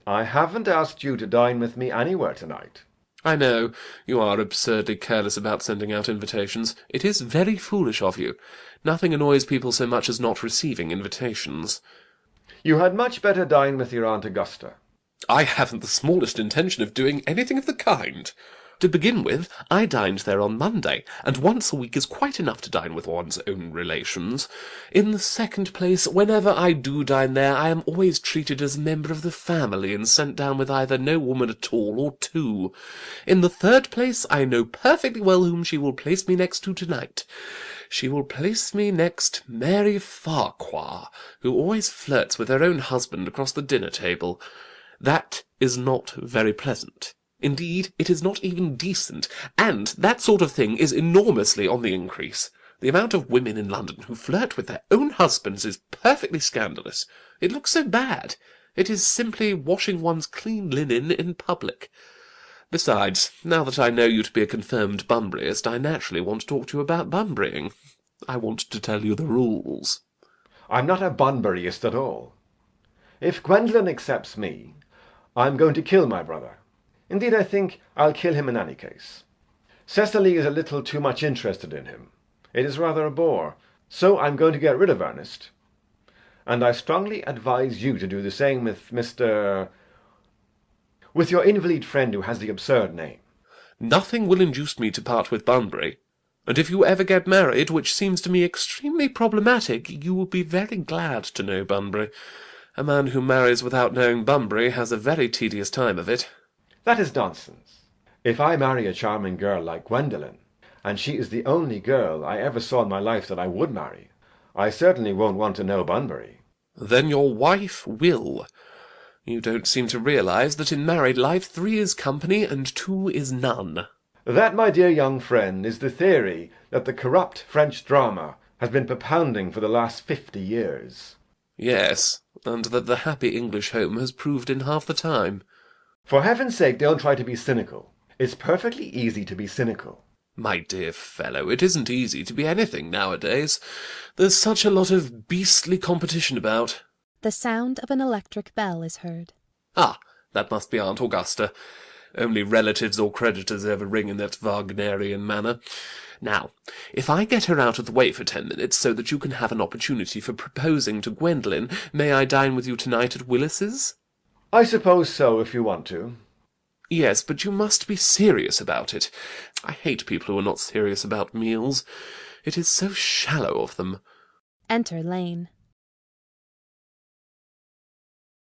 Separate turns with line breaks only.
I haven't asked you to dine with me anywhere tonight.
I know. You are absurdly careless about sending out invitations. It is very foolish of you. Nothing annoys people so much as not receiving invitations.
You had much better dine with your Aunt Augusta.
I haven't the smallest intention of doing anything of the kind. To begin with, I dined there on Monday, and once a week is quite enough to dine with one's own relations. In the second place, whenever I do dine there, I am always treated as a member of the family, and sent down with either no woman at all or two. In the third place, I know perfectly well whom she will place me next to tonight. She will place me next Mary Farquhar, who always flirts with her own husband across the dinner-table. That is not very pleasant. Indeed, it is not even decent, and that sort of thing is enormously on the increase. The amount of women in London who flirt with their own husbands is perfectly scandalous. It looks so bad. It is simply washing one's clean linen in public. Besides, now that I know you to be a confirmed Bunburyist, I naturally want to talk to you about Bunburying. I want to tell you the rules.
I'm not a Bunburyist at all. If Gwendolen accepts me, I'm going to kill my brother. Indeed, I think I'll kill him in any case. Cecily is a little too much interested in him. It is rather a bore. So I'm going to get rid of Ernest. And I strongly advise you to do the same with with your invalid friend who has the absurd name.
Nothing will induce me to part with Bunbury. And if you ever get married, which seems to me extremely problematic, you will be very glad to know Bunbury. A man who marries without knowing Bunbury has a very tedious time of it.
That is nonsense. If I marry a charming girl like Gwendolen, and she is the only girl I ever saw in my life that I would marry, I certainly won't want to know Bunbury.
Then your wife will. You don't seem to realise that in married life 3 is company and 2 is none.
That, my dear young friend, is the theory that the corrupt French drama has been propounding for the last 50 years.
Yes, and that the happy English home has proved in half the time.
For heaven's sake, don't try to be cynical. It's perfectly easy to be cynical.
My dear fellow, it isn't easy to be anything nowadays. There's such a lot of beastly competition about.
The sound of an electric bell is heard.
Ah, that must be Aunt Augusta. Only relatives or creditors ever ring in that Wagnerian manner. Now, if I get her out of the way for 10 minutes, so that you can have an opportunity for proposing to Gwendolen, may I dine with you tonight at Willis's?
I suppose so, if you want to.
Yes, but you must be serious about it. I hate people who are not serious about meals. It is so shallow of them.
Enter Lane.